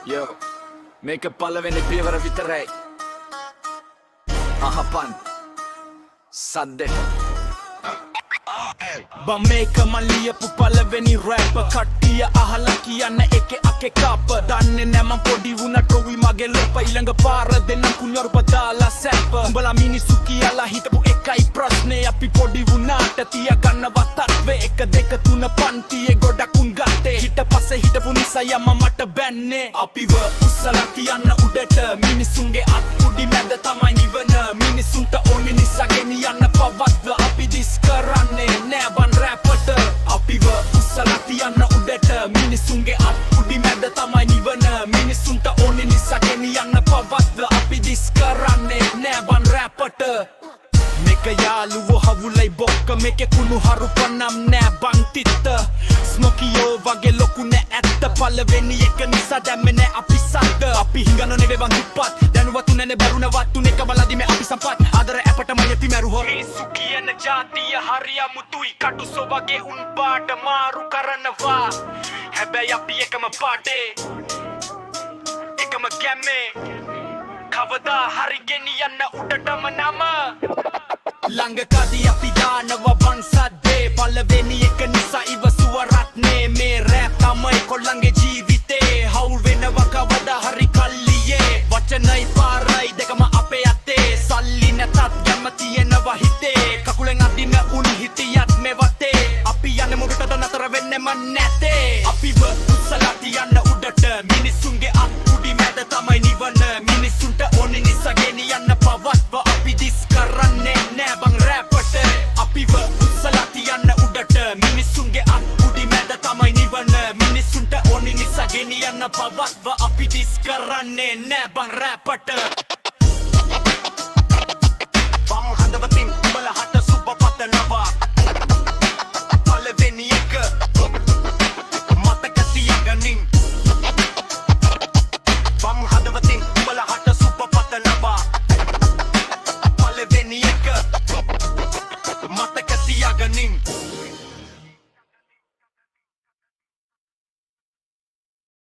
Yo, මේක පළවෙනි පියවර විතරයි. අහපන් සද්දෙට බමේක මලියපු පළවෙනි රැප කට්ටිය අහලා කියන්න එකේ අකේ කාප දන්නේ නෑ මං පොඩි වුණා ටොවි මගේ ලොප ඊළඟ පාර දෙන්න කුණුවරුප දාලා සැප උඹලා මිනිස්සු කියලා හිතපු එකයි ප්‍රශ්නේ අපි පොඩි වුණාට තියාගන්නවා තත්වේ 1 2 3 පන්තියේ ගොඩක් උන් ගත්තේ හිට පස්සේ හිටපු නිසා යම මට බැන්නේ අපිව උස්සලා තියන්න උඩට මිනිසුන්ගේ අත් උඩි මැද තමයි නිවන මිනිසුන්ට ඕනි නිසා ගෙනියන්න පවත්ව අපි දිස් කරන්නේ නෑ බන් රැපට අපිව උස්සලා තියන්න උඩට මිනිසුන්ගේ අත් උඩි මැද තමයි නිවන මිනිසුන්ට ඕනි නිසා ගෙනියන්න පවත්ව අපි දිස් කරන්නේ නෑ බන් රැපට මේක යාළුවෝ හවුලයි බොක්ක මේකේ කුණු හරුපනම් නෑ බං තිත්ත ස්මොකියෝ වගේ ලොකු නෑ ඇත්ත පළවෙනි එක නිසා දැම්මේ නෑ අපි සද්ද අපි හිඟනෝ නෙවෙයි බං දුප්පත් දැනුවත් උනනේ බරුණවත් තුනේ කබලදි මේ අපි සම්පත් ආදර ඇපටම යති මැරුහො මිනිස්සු කියන ජාතිය හරි අමුතුයි කටුසෝ වගේ උන් පාට මාරු කරනවා හැබැයි අපි එකම පාටේ එකම ගැම්මේ කවදා හරි ගෙනියන්න උඩටම නම ළඟකදී අපි දානවා බන් සද්දේ පළවෙනි එක නිසා ඉවසුව රත්නේ මේ රැප් තමයි කොල්ලන්ගේ ජීවිතේ හවුල් වෙනවා කවදා හරි කල්ලියේ වචනයි පාරයි දෙකම අපේ අතේ සල්ලි නැතත් ගැම්ම තියෙනවා හිතේ කකුලෙන් අදින උන් හිටියත් මේ වටේ අපි යන්නේ මුඩට නතර වෙන්නෙම නැතේ අපිව උස්සලා තියන්න උඩට මිනිසුන්ගේ අත් උඩි මැද තමයි නිවන මිනිසුන්ට ඕනි නිසා ගෙනියන්න පවත්ව අපි දිස් කරන්නේ නෑ බං රැපට අපිව උස්සලා තියන්න උඩට මිනිසුන්ගේ අත් උඩි මැද තමයි නිවන මිනිසුන්ට ඕනි නිසා ගෙනියන්න පවත්ව අපි දිස් කරන්නේ නෑ බං රැපට